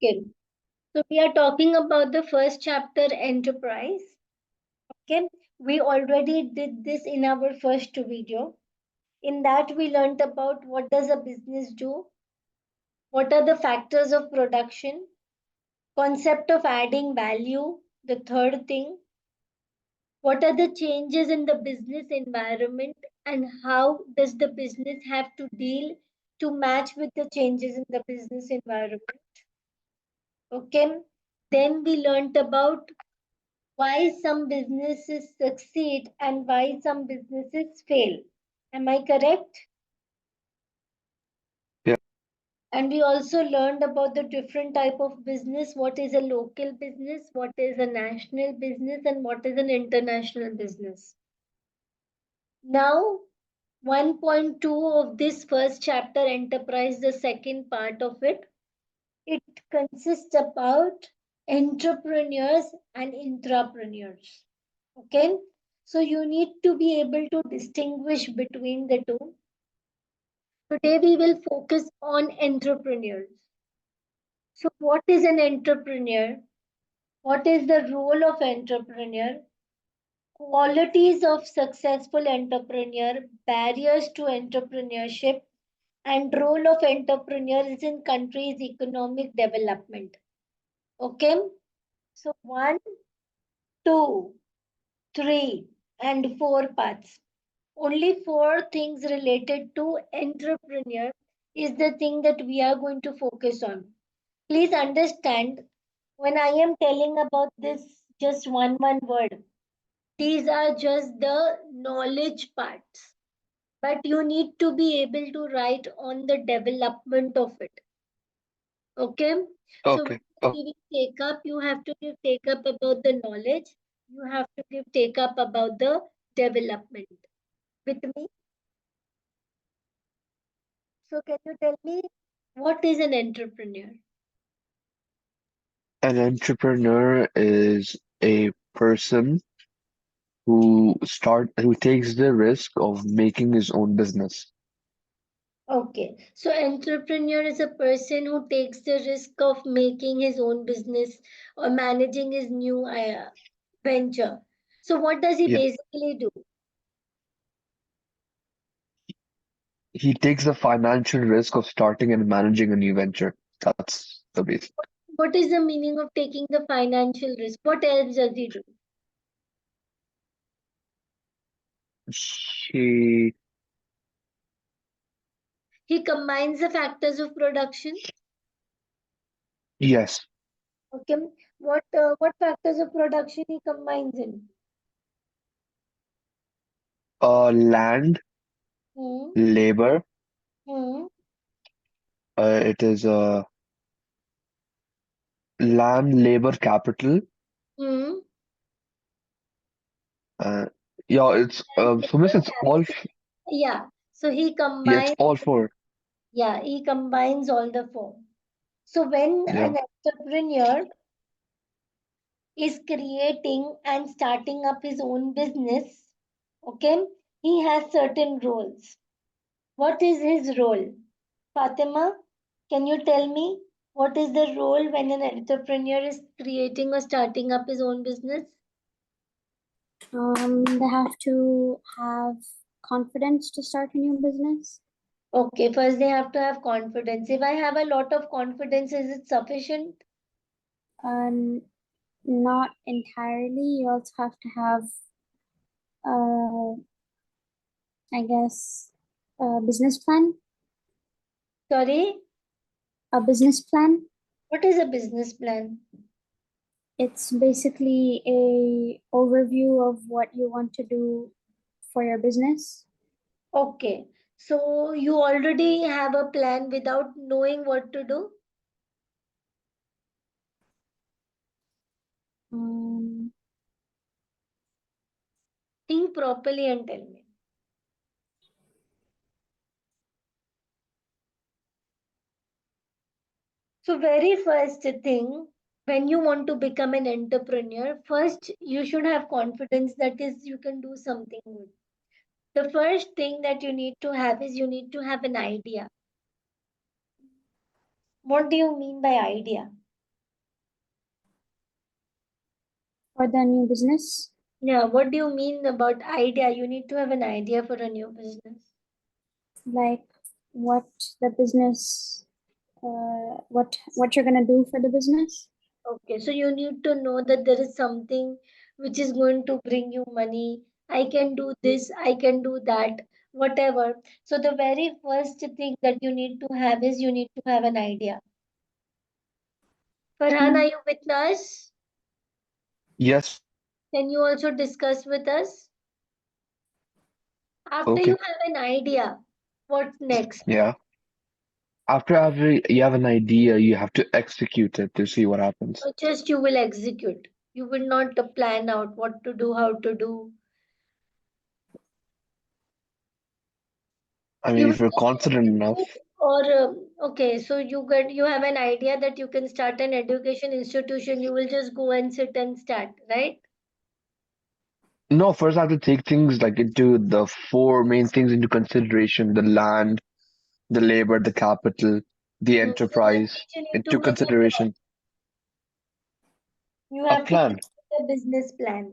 Okay. So we are talking about the first chapter, enterprise. Okay. We already did this in our first video. In that, we learned about what does a business do, what are the factors of production, concept of adding value, the third thing, what are the changes in the business environment, and how does the business have to deal to match with the changes in the business environment. Okay. Then we learned about why some businesses succeed and why some businesses fail. Am I correct? Yeah. And we also learned about the different type of business, what is a local business, what is a national business, and what is an international business. Now, 1.2 of this first chapter, enterprise, the second part of it, it consists about entrepreneurs and intrapreneurs. Okay, so you need to be able to distinguish between the two. Today we will focus on entrepreneurs. So what is an entrepreneur? What is the role of entrepreneur? Qualities of successful entrepreneur, barriers to entrepreneurship, and role of entrepreneurs in countries' economic development. Okay, so 1, 2, 3, and 4 parts. Only 4 things related to entrepreneur is the thing that we are going to focus on. Please understand, when I am telling about this, just one word, these are just the knowledge parts. But you need to be able to write on the development of it. Okay? So when Okay. Oh, you take up, you have to give take up about the knowledge. You have to give take up about the development. With me? So can you tell me what is an entrepreneur? an entrepreneur is a person who takes the risk of making his own business. Okay, so entrepreneur is a person who takes the risk of making his own business or managing his new venture. So what does he Yeah. basically do? He takes the financial risk of starting and managing a new venture. That's the basic. What is the meaning of taking the financial risk? What else does he do? He, He combines the factors of production. yes, Okay, what factors of production he combines in? land, Hmm. labor. Hmm. It is land, labor, capital. Hmm. Uh, yeah, it's so miss it's all Yeah. So he yeah, it's combines. all four. Yeah, he combines all the four. So when Yeah. an entrepreneur is creating and starting up his own business, okay, he has certain roles. What is his role? Fatima, can you tell me what is the role when an entrepreneur is creating or starting up his own business? They have to have confidence to start a new business. Okay, first they have to have confidence. If I have a lot of confidence, is it sufficient? Um, Not entirely. You also have to have, uh, I guess, a business plan. Sorry, A business plan. what is a business plan? It's basically a overview of what you want to do for your business. Okay, so you already have a plan without knowing what to do? Um, Think properly and tell me. So, very first thing, when you want to become an entrepreneur, first you should have confidence that is you can do something good. The first thing that you need to have is you need to have an idea. What do you mean by idea? for the new business, Yeah, what do you mean about idea? You need to have an idea for a new business. like what the business, what you're gonna do for the business. Okay, so you need to know that there is something which is going to bring you money. I can do this, I can do that, whatever. So the very first thing that you need to have is you need to have an idea. Farhan, are Mm, you with us? Yes. Can you also discuss with us? After Okay. you have an idea, what's next? Yeah. After you have an idea, you have to execute it to see what happens. Or just you will execute. You will not plan out what to do, how to do. I You mean, will if you're just confident execute, enough. or okay, so you have an idea that you can start an education institution. You will just go and sit and start, right? No, first I have to take things like into the four main things into consideration: the land, the labor, the capital, the So that enterprise means you need to into make a plan. consideration. You A have to plan. create a business plan.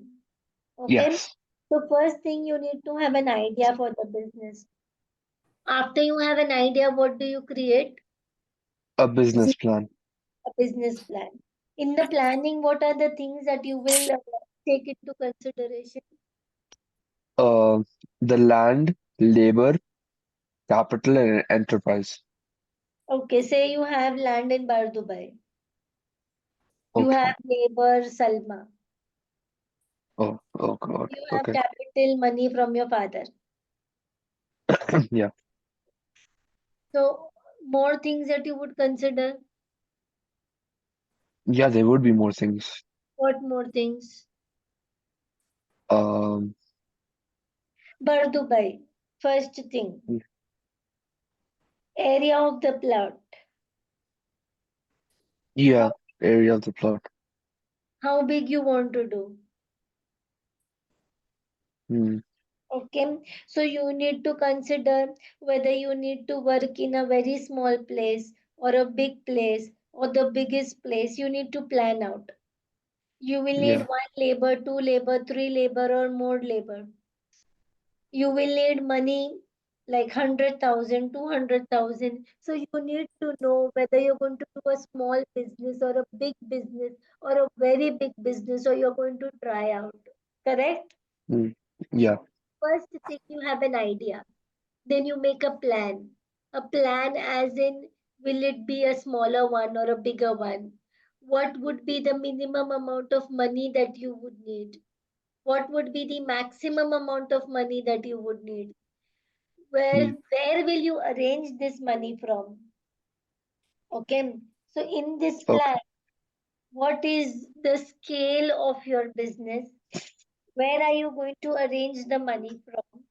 Okay. Yes. So first thing you need to have an idea for the business. After you have an idea, what do you create? A business plan. A business plan. In the planning, what are the things that you will take into consideration? Uh, the land, labor, capital, and enterprise. Okay, say you have land in Bar Dubai. You have Okay. labor, Salma. Oh God. You have Okay. capital money from your father. Yeah. So, more things that you would consider. Yeah, there would be more things. What more things? Um, Bar Dubai. First thing, area of the plot. How, yeah, area of the plot. how big you want to do. Hmm. Okay, so you need to consider whether you need to work in a very small place or a big place or the biggest place. You need to plan out. You will need Yeah. one labor, two labor, three labor, or more labor. You will need money like 100,000, 200,000. So you need to know whether you're going to do a small business or a big business or a very big business or you're going to try out. Correct? Hmm. Yeah. First thing you have an idea. Then you make a plan. A plan as in will it be a smaller one or a bigger one? What would be the minimum amount of money that you would need? What would be the maximum amount of money that you would need? Hmm. Where will you arrange this money from? Okay. So in this Okay. plan, what is the scale of your business? Where are you going to arrange the money from?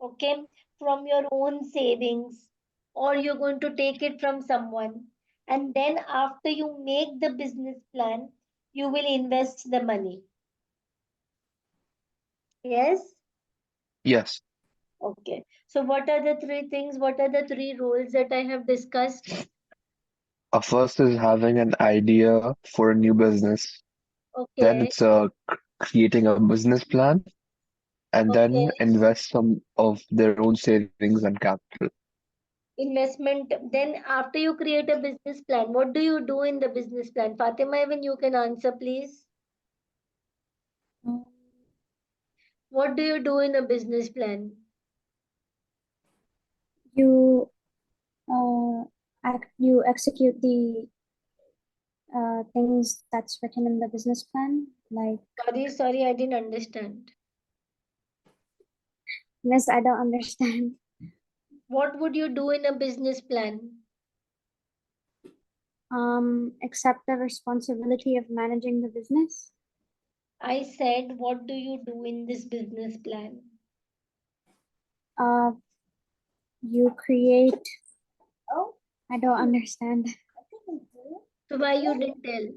Okay, from your own savings, or you're going to take it from someone. And then after you make the business plan, you will invest the money. Yes? Yes. Okay. So what are the three things? What are the three roles that I have discussed? First is having an idea for a new business. Then Okay. it's creating a business plan, and then Okay. invest some of their own savings and capital. Investment. Then after you create a business plan, what do you do in the business plan? Fatima, even you can answer, please. um, What do you do in a business plan? you you execute the things that's written in the business plan. Like, Sorry, I didn't understand. unless I don't understand. What would you do in a business plan? Accept the responsibility of managing the business. I said, what do you do in this business plan? Uh, you create. I don't understand. So why you didn't tell?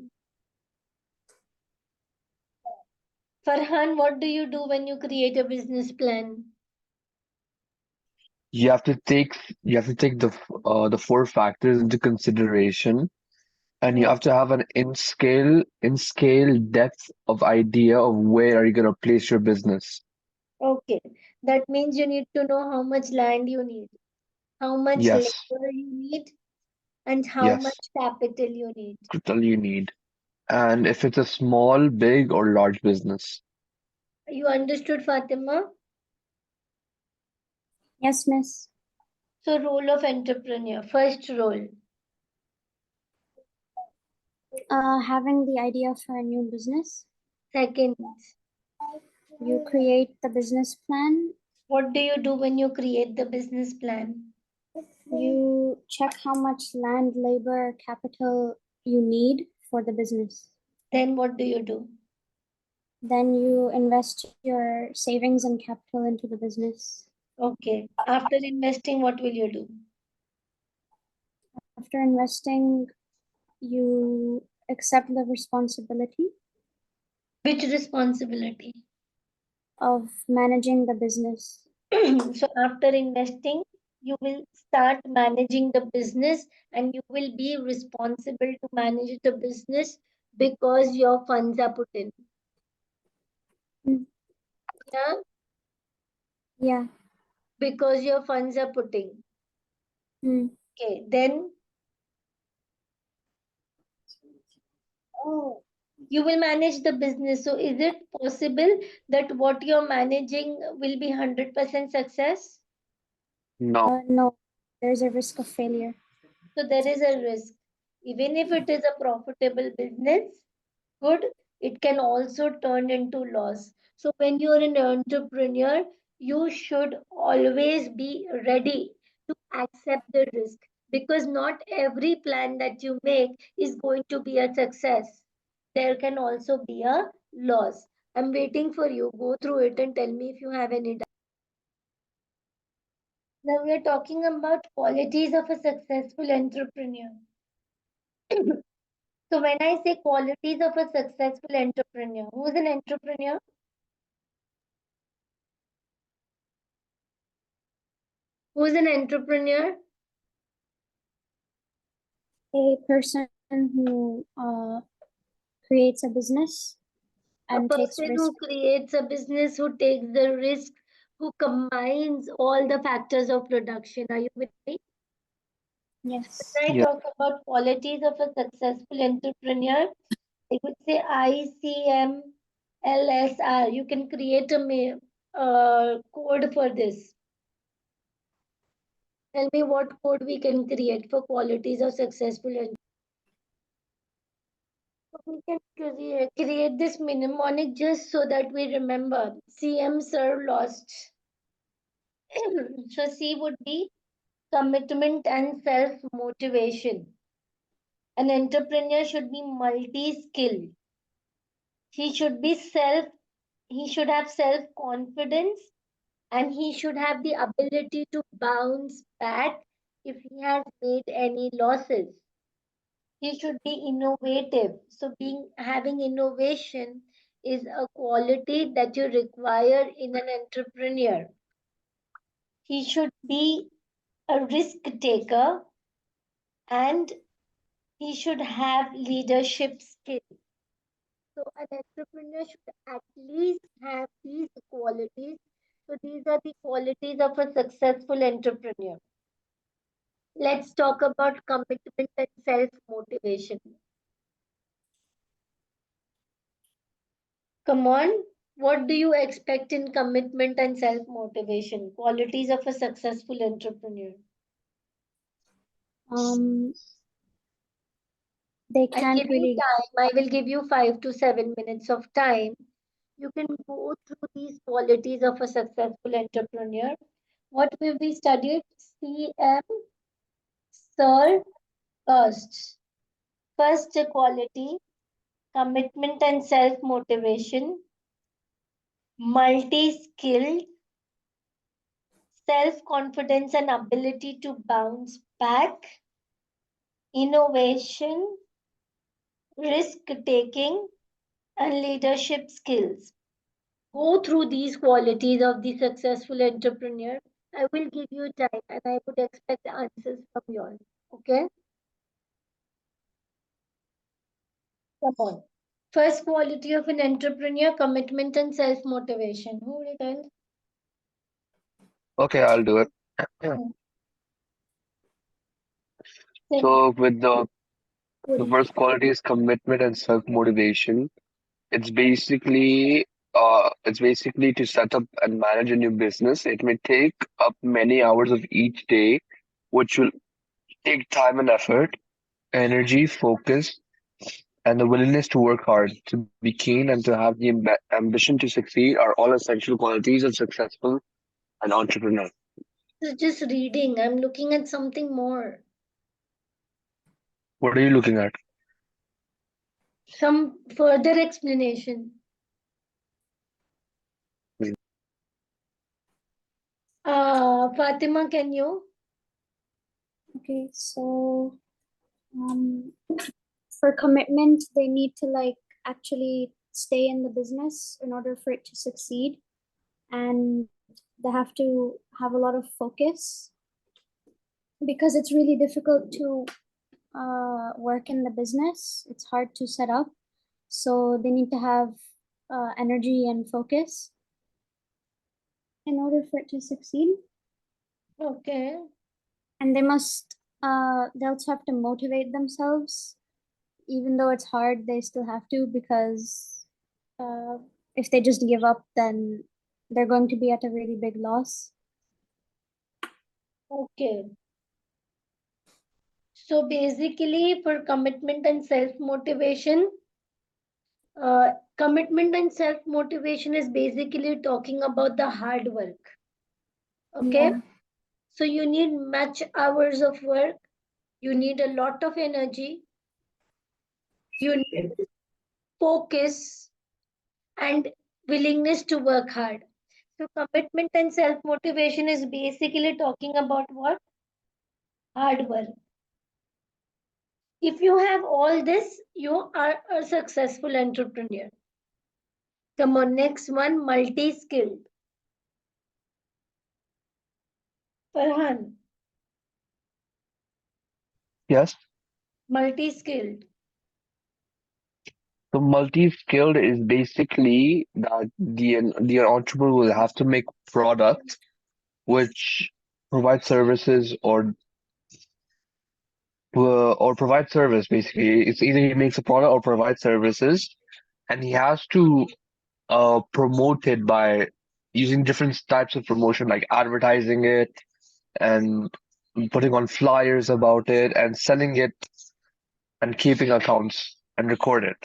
Farhan, what do you do when you create a business plan? You have to take the four factors into consideration, And you have to have an in scale depth of idea of where are you going to place your business. Okay, that means you need to know how much land you need, how much Yes, labor you need, and how yes, much capital you need. capital you need. And if it's a small, big, or large business. You understood, Fatima? Yes, miss. So, role of entrepreneur. First role. Having the idea for a new business. Second, You create the business plan. what do you do when you create the business plan? You check how much land, labor, capital you need for the business. Then, what do you do? Then you invest your savings and capital into the business. Okay. After investing, what will you do? After investing, you accept the responsibility Which responsibility? of managing the business. So, after investing, you will start managing the business and you will be responsible to manage the business because your funds are put in. Mm, Yeah, yeah. because your funds are putting. Mm. Okay, then you will manage the business. So, is it possible that what you're managing will be 100% success? No. No, there's a risk of failure. So, there is a risk. Even if it is a profitable business, good, it can also turn into loss. So, when you're an entrepreneur, you should always be ready to accept the risk because not every plan that you make is going to be a success. There can also be a loss. I'm waiting for you. Go through it and tell me if you have any doubt. Now, we are talking about qualities of a successful entrepreneur. So, when I say qualities of a successful entrepreneur, who's an entrepreneur? Who's an entrepreneur? A person who creates a business A and takes person risk. who creates a business, who takes the risk, who combines all the factors of production. Are you with me? Yes. When I Yeah. talk about qualities of a successful entrepreneur, I would say ICMLSR. You can create a code for this. Tell me what code we can create for qualities of successful entrepreneur. We can create this mnemonic just so that we remember. CM Sir lost. So C would be commitment and self motivation. An entrepreneur should be multi-skilled. He should be self he should have self confidence and he should have the ability to bounce back if he has made any losses. He should be innovative. So being having innovation is a quality that you require in an entrepreneur. He should be a risk taker and he should have leadership skills. So an entrepreneur should at least have these qualities. So these are the qualities of a successful entrepreneur. Let's talk about commitment and self motivation. Come on, what do you expect in commitment and self motivation? Qualities of a successful entrepreneur. Um, they I'll give can't you really. time. I will give you 5 to 7 minutes of time. You can go through these qualities of a successful entrepreneur. What will be studied? CM, Sir, first. First quality, commitment and self motivation, multi skilled, self confidence and ability to bounce back, innovation, risk taking, and leadership skills. Go through these qualities of the successful entrepreneur. I will give you time and I would expect answers from you all. Okay? Come on. First quality of an entrepreneur, commitment and self-motivation. Who will tell? Okay, I'll do it. Hmm. Sim- So with the Woody. first quality is commitment and self-motivation. It's basically it's basically to set up and manage a new business. It may take up many hours of each day, which will take time and effort, energy, focus, and the willingness to work hard. To be keen and to have the ambition to succeed are all essential qualities of successful an entrepreneur. This is just reading. I'm looking at something more. What are you looking at? Some further explanation. Fatima, can you? Okay, so um, for commitment, they need to like actually stay in the business in order for it to succeed, and they have to have a lot of focus because it's really difficult to work in the business. It's hard to set up, so they need to have energy and focus in order for it to succeed. Okay. And they also have to motivate themselves, even though it's hard. They still have to, because uh, if they just give up, then they're going to be at a really big loss. Okay. So basically, for commitment and self-motivation, commitment and self-motivation is basically talking about the hard work. Okay. Yeah. So you need much hours of work. You need a lot of energy. You need focus and willingness to work hard. So commitment and self-motivation is basically talking about what? Hard work. If you have all this, you are a successful entrepreneur. Come on, next one, multi-skilled. Farhan, Yes. multi-skilled. So multi-skilled is basically that the entrepreneur will have to make products which provide services or provide service basically. It's either he makes a product or provide services, and he has to promote it by using different types of promotion like advertising it and putting on flyers about it and selling it and keeping accounts and record it.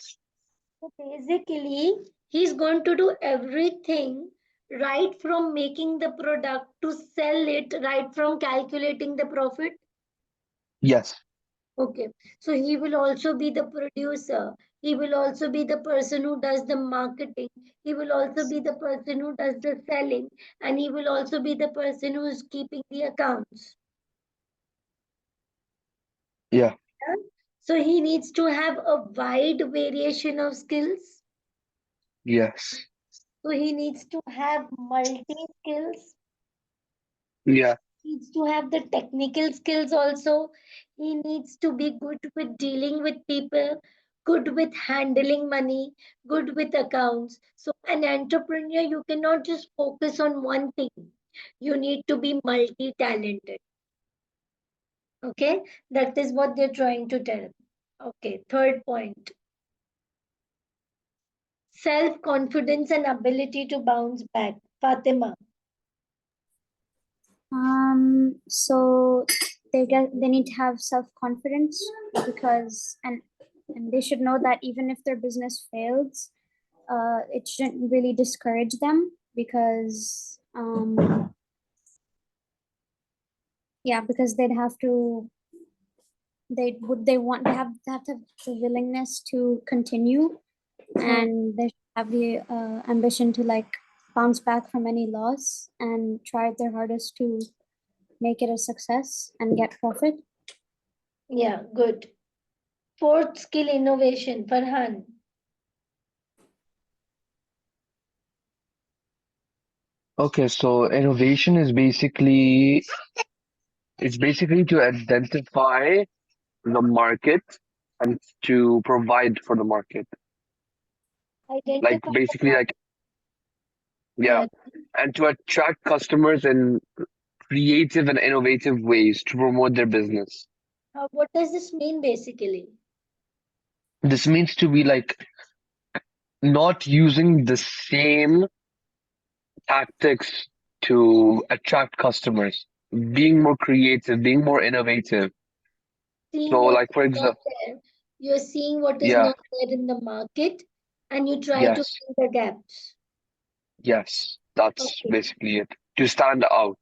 So basically, he's going to do everything right from making the product to sell it, right from calculating the profit. Yes. Okay, so he will also be the producer. He will also be the person who does the marketing. He will also be the person who does the selling. And he will also be the person who is keeping the accounts. Yeah. Yeah? So he needs to have a wide variation of skills. Yes. So he needs to have multi skills. Yeah. Needs to have the technical skills also. He needs to be good with dealing with people, good with handling money, good with accounts. So, an entrepreneur, you cannot just focus on one thing. You need to be multi talented. Okay, that is what they're trying to tell. Okay, third point, self confidence and ability to bounce back. Fatima. So they need to have self-confidence, because and they should know that even if their business fails, it shouldn't really discourage them, because yeah, because they have to have the willingness to continue, Hmm. and they should have the ambition to like bounce back from any loss and try their hardest to make it a success and get profit. Yeah, good. Fourth skill, innovation. Farhan. Okay, so innovation is basically to identify the market and to provide for the market. Like Identify the basically, like yeah, yeah. and to attract customers in creative and innovative ways to promote their business. What does this mean basically? This means to be like not using the same tactics to attract customers, being more creative, being more innovative. Seeing So, what like is for not example, there. You're seeing what is yeah, not there in the market and you try to yes, fill the gaps. yes, that's Okay. basically it. To stand out.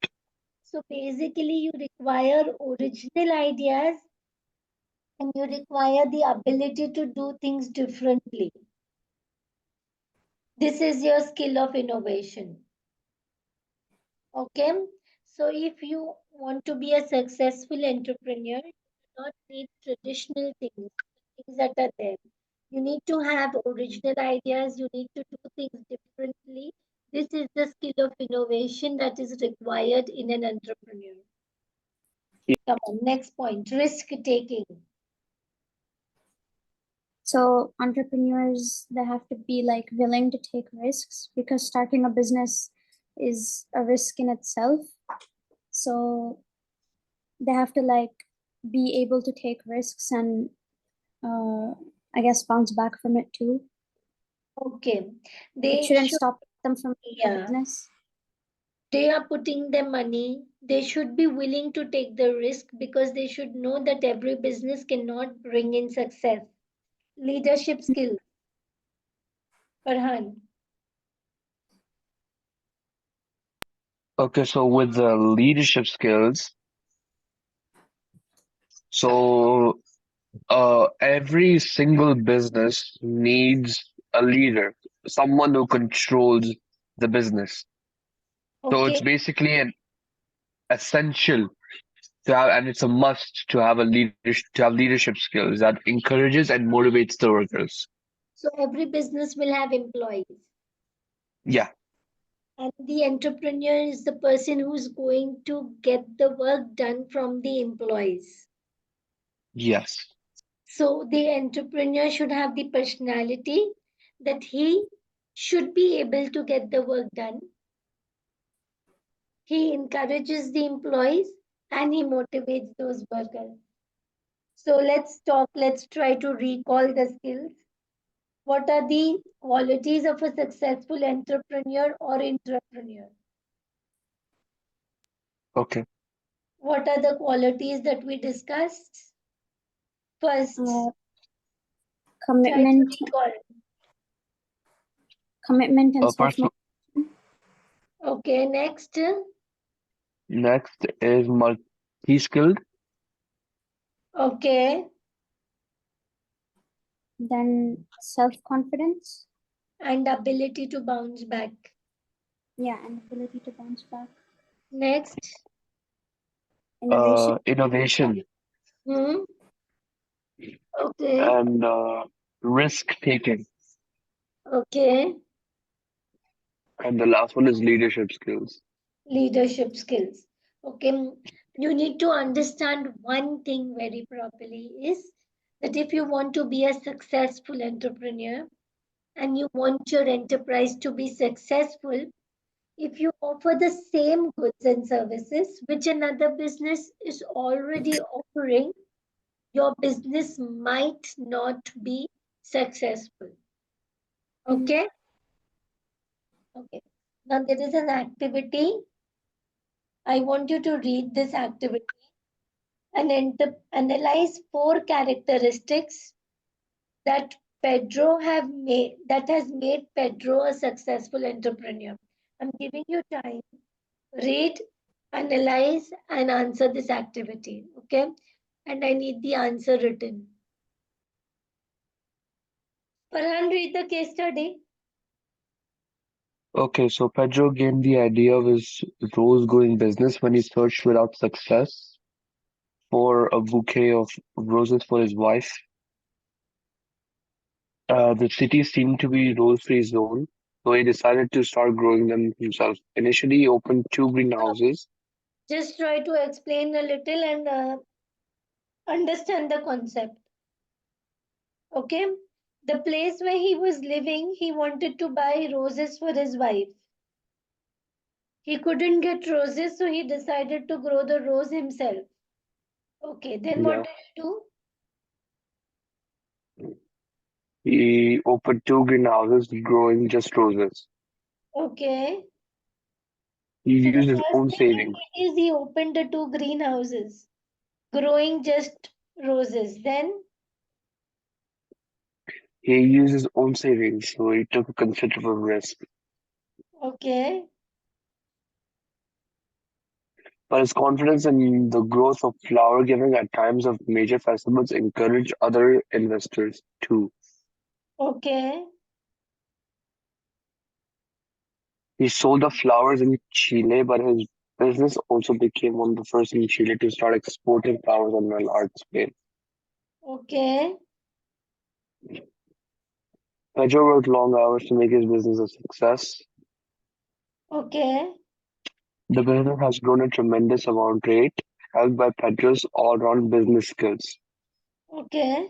So basically, you require original ideas and you require the ability to do things differently. This is your skill of innovation. Okay. So if you want to be a successful entrepreneur, you do not need traditional things that are there. You need to have original ideas, you need to do things differently. This is the skill of innovation that is required in an entrepreneur. Come on, next point, risk taking. So entrepreneurs, they have to be like willing to take risks because starting a business is a risk in itself. So they have to like be able to take risks and uh, I guess bounce back from it too. Okay, It they shouldn't should, stop them from the yeah, business. they are putting their money. They should be willing to take the risk because they should know that every business cannot bring in success. Leadership skills, Farhan. Okay, so with the leadership skills, so every single business needs a leader, someone who controls the business. So it's Okay, basically an essential to have, and it's a must to have a leadership skills that encourages and motivates the workers. so every business will have employees. Yeah, And the entrepreneur is the person who's going to get the work done from the employees. yes, So the entrepreneur should have the personality that he should be able to get the work done. He encourages the employees and he motivates those workers. So let's try to recall the skills. What are the qualities of a successful entrepreneur or intrapreneur? okay. What are the qualities that we discussed? First, Uh, try to commitment, recall. commitment and self. First, Okay, next. next is multi-skilled. Okay, Then self confidence. and ability to bounce back. Yeah, and ability to bounce back. Next. Innovation. Innovation Hmm. Okay. and risk taking. Okay. And the last one is leadership skills. Leadership skills. Okay. You need to understand one thing very properly is that if you want to be a successful entrepreneur and you want your enterprise to be successful, if you offer the same goods and services which another business is already offering, your business might not be successful. Mm. Okay? Okay. Now there is an activity. I want you to read this activity and analyze four characteristics that Pedro have made that has made Pedro a successful entrepreneur. I'm giving you time. Read, analyze, and answer this activity. Okay? And I need the answer written. Farhan, read the case study. Okay, so Pedro gained the idea of his rose-growing business when he searched without success for a bouquet of roses for his wife. The city seemed to be rose-free zone, so he decided to start growing them himself. Initially, he opened two greenhouses. Just try to explain a little and understand the concept. Okay. The place where he was living, he wanted to buy roses for his wife. He couldn't get roses, so he decided to grow the rose himself. Okay, then what Yeah. did he do? He opened two greenhouses growing just roses. Okay. He So used the his first own thing he savings. did is he opened the two greenhouses, growing just roses. Then, He used his own savings, so he took a considerable risk. okay, But his confidence in the growth of flower giving at times of major festivals encouraged other investors too. okay, He sold the flowers in Chile, but his business also became one of the first in Chile to start exporting flowers on a large scale. okay, Pedro worked long hours to make his business a success. okay, The business has grown a tremendous amount rate, helped by Pedro's all-round business skills. okay,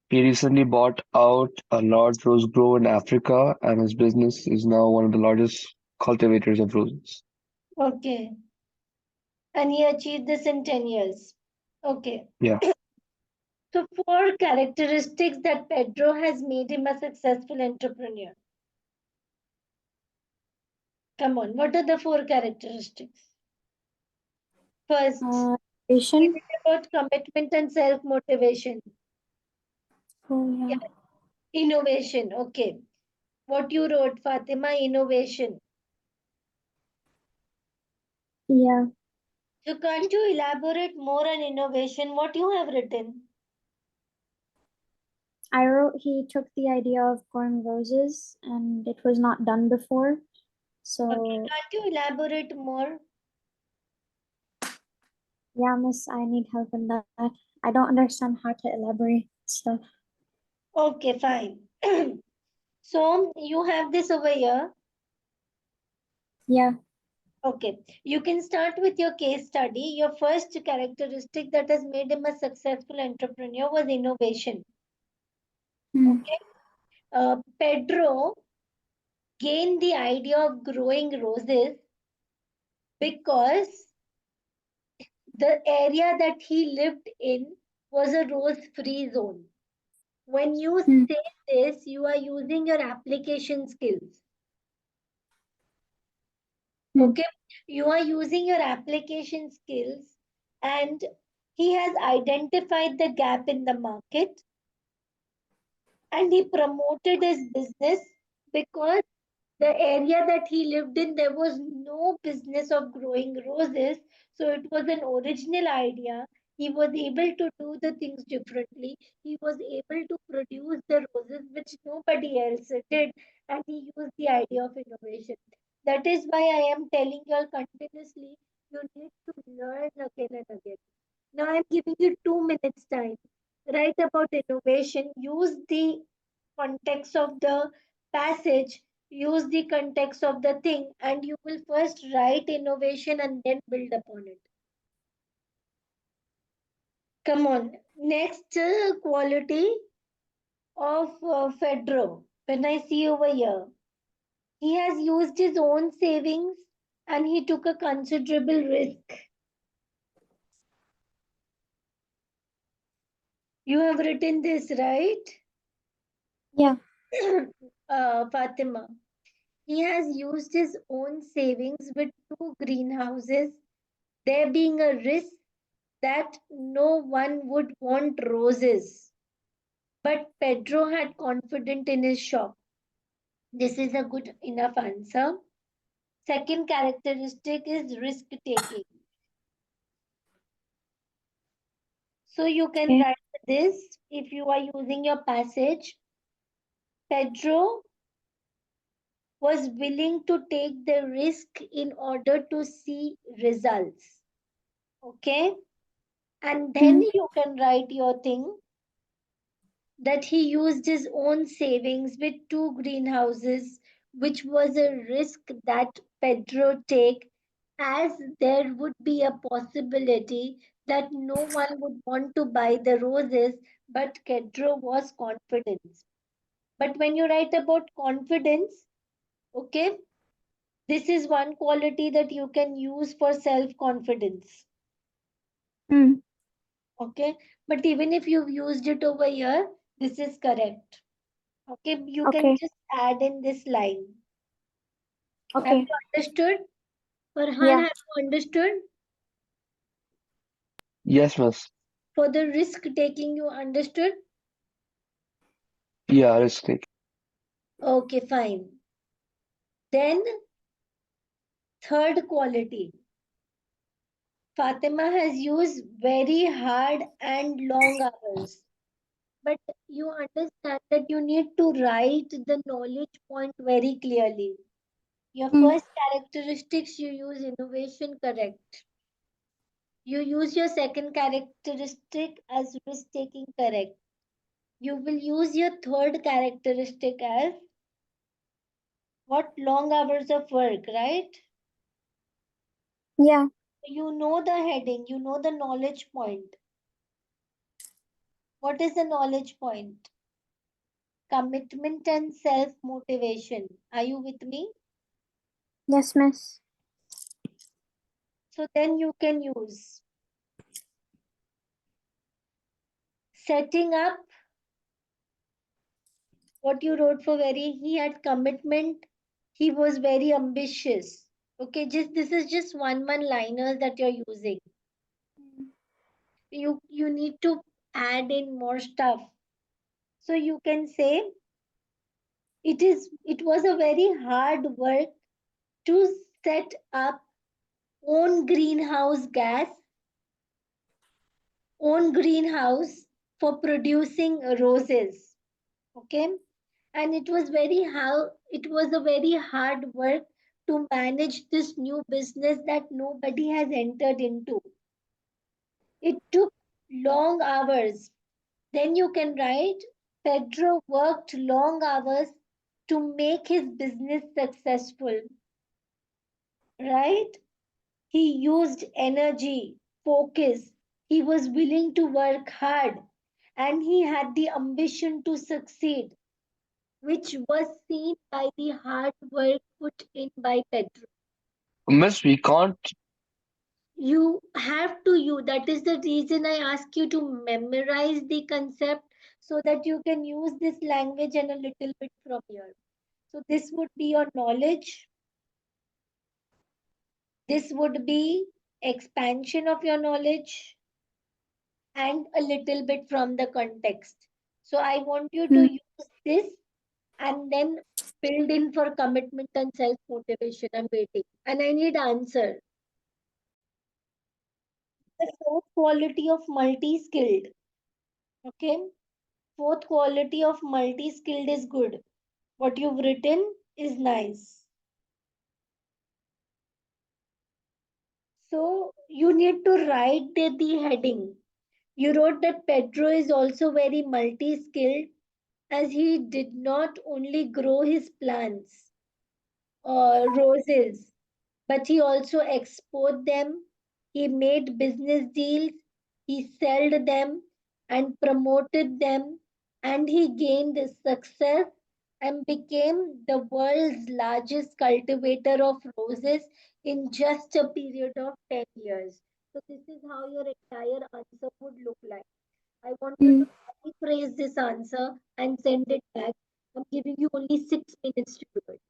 He recently bought out a large rose grove in Africa, and his business is now one of the largest cultivators of roses. okay. And he achieved this in 10 years. Okay. Yeah. So, four characteristics that Pedro has made him a successful entrepreneur. Come on, what are the four characteristics? First, we Vision. did about commitment and self motivation. Oh yeah. Yeah, innovation. Okay. What you wrote, Fatima, innovation. Yeah. So, can't you elaborate more on innovation? What you have written? I wrote he took the idea of growing roses and it was not done before. Okay, So can't you elaborate more? yeah, miss, I need help in that. I don't understand how to elaborate stuff. Okay, fine. So, you have this over here. Yeah. Okay, you can start with your case study. Your first characteristic that has made him a successful entrepreneur was innovation. Hmm. Okay, Pedro gained the idea of growing roses because the area that he lived in was a rose free zone. When you Hmm. say this, you are using your application skills. Hmm. Okay, you are using your application skills, and he has identified the gap in the market and he promoted his business because the area that he lived in, there was no business of growing roses. So it was an original idea. He was able to do the things differently. He was able to produce the roses which nobody else did, and he used the idea of innovation. That is why I am telling you all continuously, you need to learn again and again. Now I'm giving you 2 minutes time. Write about innovation. Use the context of the passage, use the context of the thing, and you will first write innovation and then build upon it. Come on. Next quality of Fedro. When I see over here, he has used his own savings and he took a considerable risk. You have written this, right? Yeah. Fatima. He has used his own savings with two greenhouses, there being a risk that no one would want roses. But Pedro had confidence in his shop. This is a good enough answer. Second characteristic is risk taking. So you can Okay. write this if you are using your passage. Pedro was willing to take the risk in order to see results. Okay? And then Hmm. you can write your thing that he used his own savings with two greenhouses, which was a risk that Pedro take, as there would be a possibility that no one would want to buy the roses, but Kedro was confidence. But when you write about confidence, okay, this is one quality that you can use for self confidence. Mm. Okay, but even if you've used it over here, this is correct. Okay, you can Okay. just add in this line. Have Okay. you understood? Farhan, Yeah. have you understood? Yes, miss. For the risk taking, you understood? Yeah, risk taking. Okay, fine. Then, third quality. Fatima has used very hard and long hours. But you understand that you need to write the knowledge point very clearly. Your Mm. first characteristics, you use innovation, correct. You use your second characteristic as risk taking, correct. You will use your third characteristic as what, long hours of work, right? Yeah. You know the heading, you know the knowledge point. What is the knowledge point? Commitment and self motivation. Are you with me? Yes, miss. So then you can use setting up what you wrote for very, he had commitment, he was very ambitious. Okay, just this is just one liners that you're using. You need to add in more stuff. So you can say it was a very hard work to set up own greenhouse gas, own greenhouse for producing roses. Okay, and it was a very hard work to manage this new business that nobody has entered into. It took long hours. Then you can write Pedro worked long hours to make his business successful, right? He used energy, focus. He was willing to work hard and he had the ambition to succeed, which was seen by the hard work put in by Pedro. Miss, we can't. You have to you. That is the reason I ask you to memorize the concept so that you can use this language and a little bit from here. So this would be your knowledge. This would be expansion of your knowledge and a little bit from the context. So I want you to Mm. use this and then build in for commitment and self motivation. I'm waiting and I need answer. The fourth quality of multi skilled. Okay. Fourth quality of multi skilled is good. What you've written is nice. So you need to write the heading. You wrote that Pedro is also very multi skilled as he did not only grow his plants or roses, but he also export them. He made business deals, he sold them and promoted them, and he gained success and became the world's largest cultivator of roses in just a period of 10 years. So, this is how your entire answer would look like. I want you to Mm. rephrase this answer and send it back. I'm giving you only 6 minutes to do it.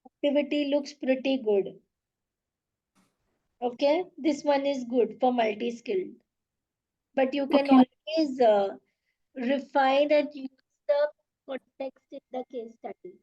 Activity looks pretty good. Okay, this one is good for multi-skilled, but you can Okay. always refine and use the context in the case study.